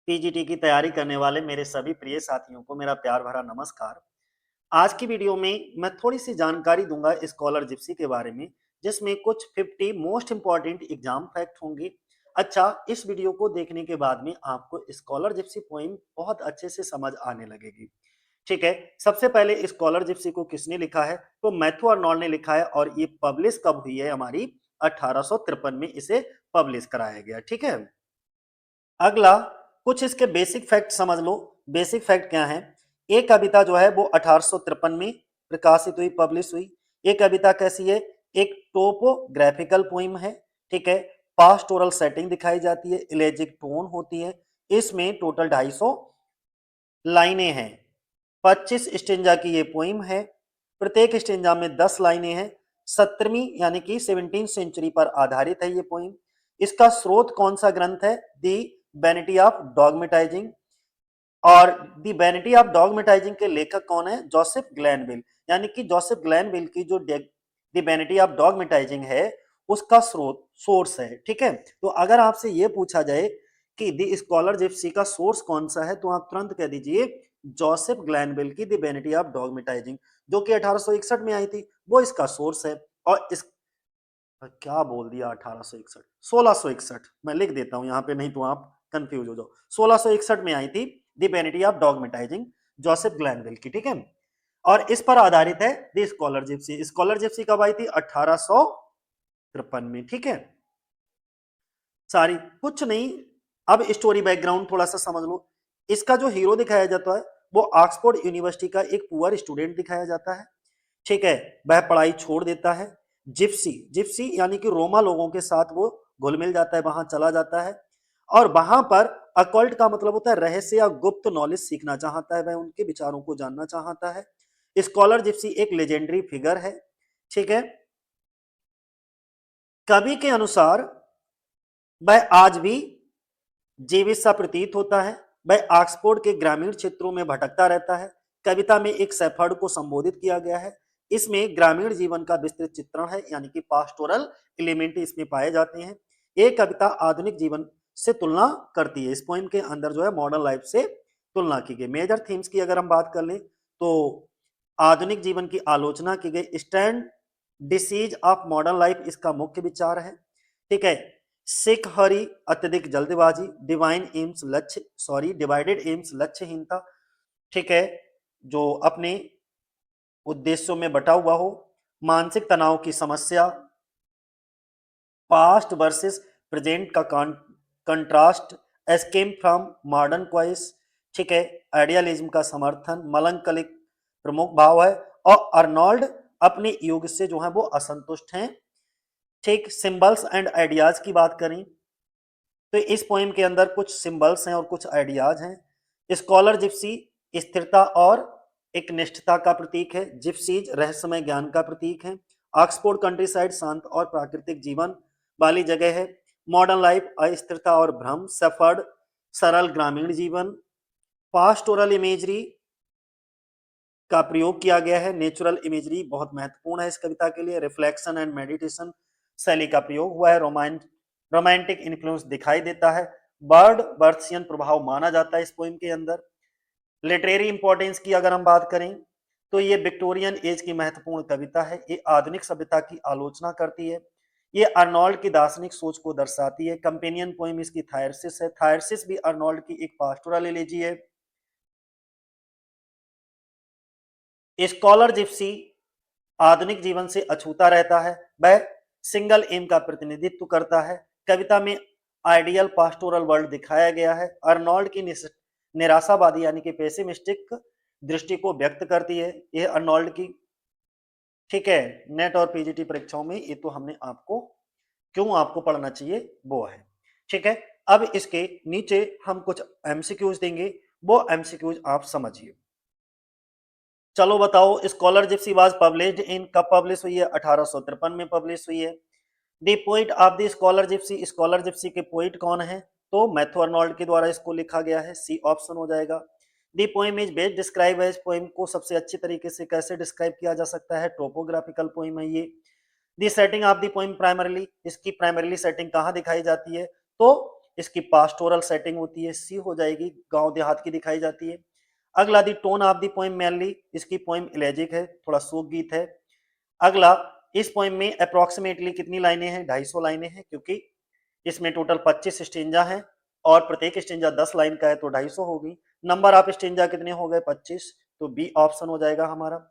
PGT की तैयारी करने वाले मेरे सभी प्रिय साथियों को मेरा प्यार भरा नमस्कार। आज की वीडियो में मैं थोड़ी सी जानकारी दूंगा स्कॉलर जिप्सी के बारे में, जिसमें कुछ 50 मोस्ट इंपॉर्टेंट एग्जाम फैक्ट होंगे। अच्छा, इस वीडियो को देखने के बाद में आपको स्कॉलर जिप्सी पोइम बहुत अच्छे से समझ आने लगेगी। ठीक है, सबसे पहले स्कॉलर जिप्सी को किसने लिखा है? तो मैथ्यू आर्नोल्ड ने लिखा है और ये पब्लिश कब हुई है? हमारी 1853 में इसे पब्लिश कराया गया। ठीक है, अगला कुछ इसके बेसिक फैक्ट समझ लो। बेसिक फैक्ट क्या है? एक कविता जो है वो 1853 में प्रकाशित हुई, पब्लिश हुई। एक कविता कैसी है? एक टोपोग्राफिकल पोइम है। ठीक है, पास्टोरल सेटिंग दिखाई जाती है, इलेजिक टोन होती है। इसमें टोटल 250 लाइनें हैं। 25 स्टेंजा की ये पोइम है। प्रत्येक स्टेंजा में 10 लाइनें हैं। 17वीं यानी कि 17th सेंचुरी पर आधारित है ये पोइम। इसका स्रोत कौन सा ग्रंथ है? दी वैनिटी ऑफ डॉगमेटाइजिंग। और दी वैनिटी ऑफ डॉगमेटाइजिंग के लेखक कौन है? जोसेफ ग्लैनविल। यानी कि जोसेफ ग्लैनविल की जो दी वैनिटी ऑफ डॉगमेटाइजिंग है उसका स्रोत सोर्स है। ठीक है, तो अगर आपसे ये पूछा जाए कि दी स्कॉलर जिप्सी का सोर्स कौन सा है, तो आप तुरंत कह दीजिए जोसेफ ग्लैनविल की दी वैनिटी ऑफ डॉगमेटाइजिंग, जो कि 1861 में आई थी, वो इसका सोर्स है। और इस क्या बोल दिया 1861, 1661 मैं लिख देता हूं यहां पे, नहीं तो आप कंफ्यूज हो जाओ। 1661 में आई थी दी वैनिटी ऑफ डॉगमेटाइजिंग, जोसेफ ग्लैनविल की। ठीक है, और इस पर आधारित है the scholar Gypsy. Scholar Gypsy कब आई थी? 1853 में। ठीक है, सारी कुछ नहीं। अब स्टोरी बैकग्राउंड थोड़ा सा समझ लो। इसका जो हीरो दिखाया जाता है वो ऑक्सफोर्ड यूनिवर्सिटी का एक पुअर स्टूडेंट दिखाया जाता है। ठीक है, वह पढ़ाई छोड़ देता है। जिप्सी जिप्सी यानी कि रोमा लोगों के साथ वो घुल मिल जाता है, वहां चला जाता है और वहां पर अकल्ट का मतलब होता है रहस्य या गुप्त नॉलेज सीखना चाहता है, वह उनके विचारों को जानना चाहता है। स्कॉलर जिप्सी एक लेजेंडरी फिगर है। ठीक है, कवि के अनुसार वह आज भी जीवित सा प्रतीत होता है। वह ऑक्सफोर्ड के ग्रामीण क्षेत्रों में भटकता रहता है। कविता में एक शेफर्ड को संबोधित किया गया है। इसमें ग्रामीण जीवन का विस्तृत चित्रण है, यानी कि पास्टोरल एलिमेंट इसमें पाए जाते हैं। ये कविता आधुनिक जीवन से तुलना करती है। इस पोइम के अंदर जो है मॉडर्न लाइफ से तुलना की गई। मेजर थीम्स की अगर हम बात कर लें तो आधुनिक जीवन की आलोचना की गई। Stand disease of modern life इसका मुख्य विचार है। ठीक है, सिख हरी, अत्यधिक जल्दबाजी, डिवाइडेड एम्स लक्ष्यहीनता। ठीक है, जो अपने उद्देश्यों में बटा हुआ हो। मानसिक तनाव की समस्या, पास्ट वर्सेस प्रेजेंट का कंट्रास्ट, एस्केप फ्रॉम मॉडर्न क्वाइस। ठीक है, आइडियलिज्म का समर्थन, मलंकलिक प्रमुख भाव है। और अर्नोल्ड अपने युग से जो है वो असंतुष्ट हैं। ठीक, सिंबल्स एंड आइडियाज की बात करें तो इस पोएम के अंदर कुछ सिंबल्स हैं और कुछ आइडियाज हैं। स्कॉलर जिप्सी स्थिरता और एक निष्ठता का प्रतीक है। जिप्सीज रहस्यमय ज्ञान का प्रतीक है। ऑक्सफोर्ड कंट्री साइड शांत और प्राकृतिक जीवन वाली जगह है। मॉडर्न लाइफ अस्थिरता और भ्रम। सेफर्ड सरल ग्रामीण जीवन। पास्टोरल इमेजरी का प्रयोग किया गया है। नेचुरल इमेजरी बहुत महत्वपूर्ण है इस कविता के लिए। रिफ्लेक्शन एंड मेडिटेशन शैली का प्रयोग हुआ है। रोमांटिक इन्फ्लुएंस दिखाई देता है। बर्ड बर्थियन प्रभाव माना जाता है इस पोइम के अंदर। लिटरेरी इंपॉर्टेंस की अगर हम बात करें तो ये विक्टोरियन एज की महत्वपूर्ण कविता है। ये आधुनिक सभ्यता की आलोचना करती है। ये अर्नोल्ड की दार्शनिक सोच को दर्शाती है। कंपेनियन पोइम इसकी थायरसिस है। थायरसिस भी अर्नोल्ड की एक पास्टोरल एलेजी है। स्कॉलर जिप्सी आधुनिक जीवन से अछूता रहता है। वह सिंगल एम का प्रतिनिधित्व करता है। कविता में आइडियल पास्टोरल वर्ल्ड दिखाया गया है। अर्नोल्ड की निराशावादी यानी कि पेसिमिस्टिक दृष्टि को व्यक्त करती है। यह अर्नोल्ड की, ठीक है, नेट और पीजीटी परीक्षाओं में ये तो हमने आपको क्यों आपको पढ़ना चाहिए वो है। ठीक है, अब इसके नीचे हम कुछ एमसीक्यूज देंगे, वो एमसीक्यूज आप समझिए। चलो बताओ, scholar Gypsy was published in, कब पब्लिश हुई है? 1853 में पब्लिश हुई है। The poet of the scholar Gypsy, scholar Gypsy के पोइट कौन है? तो मैथ्यू आर्नोल्ड के द्वारा इसको लिखा गया है। सी ऑप्शन हो जाएगा। The poem is best describe है। इस पोएम को सबसे अच्छी तरीके से कैसे डिस्क्राइब किया जा सकता है? टोपोग्राफिकल पोएम है ये। The setting of the poem primarily, इसकी प्राइमरीली सेटिंग कहाँ दिखाई जाती है? तो इसकी पास्टोरल सेटिंग होती है, सी हो जाएगी, गांव देहात की दिखाई जाती है। अगला the tone of the poem mainly, इसकी पोएम इलेजिक है, थोड़ा शोक गीत है। अगला इस पोएम में अप्रोक्सीमेटली कितनी लाइनें हैं, 250 लाइनें हैं, क्योंकि इसमें टोटल 25 स्टेंजा हैं और प्रत्येक स्टेंजा 10 लाइन का है तो 250 होगी। नंबर ऑफ स्टेंजा कितने हो गए, 25, तो बी ऑप्शन हो जाएगा हमारा।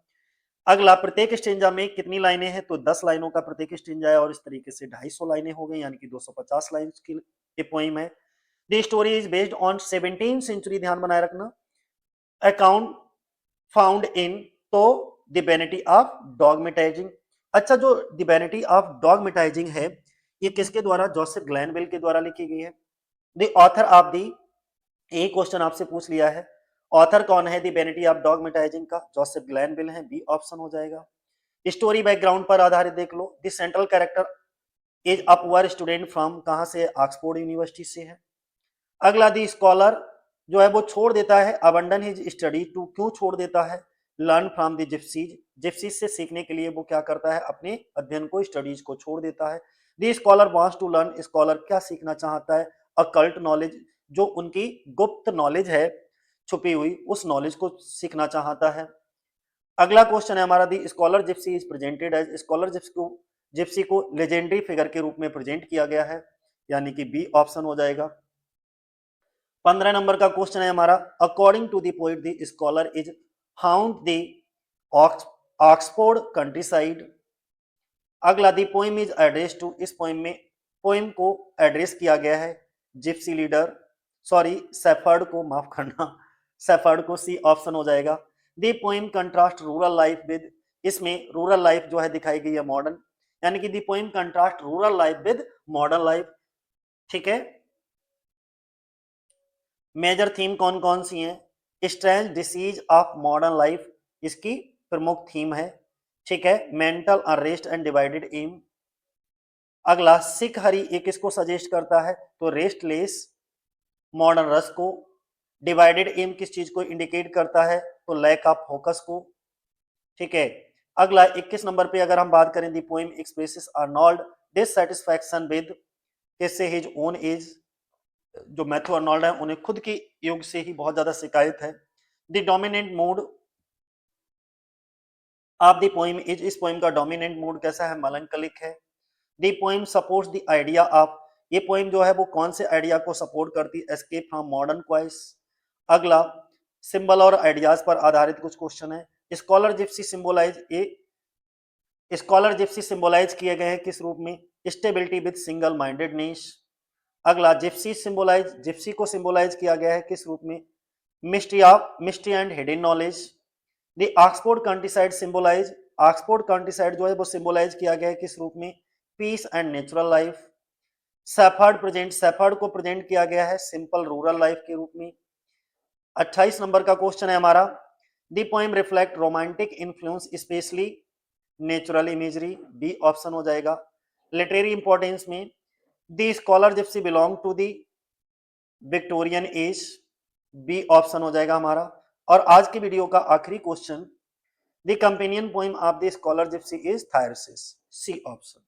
अगला प्रत्येक स्टेंजा में कितनी लाइनें हैं, तो 10 लाइनों का प्रत्येक स्टेंजा है और इस तरीके से 250 लाइनें हो गई, यानी कि 250 लाइन की ये पोइम है। The story is based on 17th century, ध्यान बनाए रखना, अकाउंट फाउंड इन, तो द वैनिटी ऑफ डॉगमेटाइजिंग। अच्छा, जो द वैनिटी ऑफ डॉगमेटाइजिंग है ये किसके द्वारा, जोसेफ ग्लैनविल के द्वारा लिखी गई है। द ऑथर ऑफ द, एक क्वेश्चन आपसे पूछ लिया है, ऑथर कौन है द वैनिटी ऑफ डॉगमेटाइजिंग का, जोसेफ ग्लैनविल है, बी ऑप्शन हो जाएगा। स्टोरी बैकग्राउंड पर आधारित देख लो, the central character is a poor student from, कहां से, ऑक्सफोर्ड यूनिवर्सिटी से है। अगला दी स्कॉलर जो है वो छोड़ देता है, अबंडन हिज स्टडी टू, क्यों छोड़ देता है, learn from the gypsies, gypsies से सीखने के लिए वो क्या करता है, अपने अध्ययन को, स्टडीज को छोड़ देता है। The scholar wants to learn, scholar क्या सीखना चाहता है, अकल्ट नॉलेज, जो उनकी गुप्त नॉलेज है छुपी हुई, उस नॉलेज को सीखना चाहता है। अगला क्वेश्चन है हमारा, the scholar gipsy is presented as, scholar gipsy को लेजेंडरी फिगर के रूप में प्रेजेंट किया गया है, यानी कि बी ऑप्शन हो जाएगा। 15 नंबर का क्वेश्चन है हमारा, according to the poet the scholar is haunt the Oxford country side. अगला the poem is address to, इस पोइम में पोइम को एड्रेस किया गया है जिप्सी लीडर, सॉरी सेफर्ड को, माफ करना, सेफर्ड को, सी ऑप्शन हो जाएगा। The poem contrast rural life with, इसमें रूरल लाइफ जो है दिखाई गई है मॉडर्न, यानी कि the poem contrast rural life with modern life. ठीक है, मेजर थीम कौन कौन सी हैं, strange disease of modern life इसकी प्रमुख थीम है। ठीक है, mental unrest and divided aim. अगला सिख हरी एक किसको सजेस्ट करता है, तो रेस्टलेस मॉडर्न रस को। डिवाइडेड एम किस चीज को इंडिकेट करता है, तो लैक ऑफ फोकस को। ठीक है, अगला 21 नंबर पे अगर हम बात करें, दी poem expresses Arnold dissatisfaction with, किससे, हिज ओन एज, जो मैथ्यू अर्नोल्ड है उन्हें खुद की युग से ही बहुत ज्यादा शिकायत है। The dominant mood off the poem is, इस पोएम का डोमिनेंट मूड कैसा है, मेलंकलिक है। The poem supports the idea of, ये पोएम जो है वो कौन से आइडिया को सपोर्ट करती है, एस्केप फ्रॉम मॉडर्न क्वाइस। अगला सिंबल और आइडियाज पर आधारित कुछ क्वेश्चन है। Scholar gypsy symbolise, a scholar gypsy symbolise किए गए हैं किस रूप में, स्टेबिलिटी विद सिंगल माइंडेडनेस। अगला जिप्सी सिंबलाइज, जिप्सी को सिंबलाइज किया गया है किस रूप में, mystery and hidden knowledge. The Oxford countryside symbolise, Oxford countryside जो है वो सिंबलाइज किया गया है किस रूप में, peace and natural life. Shepherd present, shepherd को प्रेजेंट किया गया है सिंपल रूरल लाइफ के रूप में। 28 नंबर का क्वेश्चन है हमारा, the poem reflect romantic influence specially natural imagery, B option हो जाएगा। लिटरेरी इंपॉर्टेंस में, the scholar gipsy belong to the Victorian age, B option हो जाएगा हमारा। और आज की वीडियो का आखिरी question, the companion poem of the scholar gipsy is Thyrsis, C option.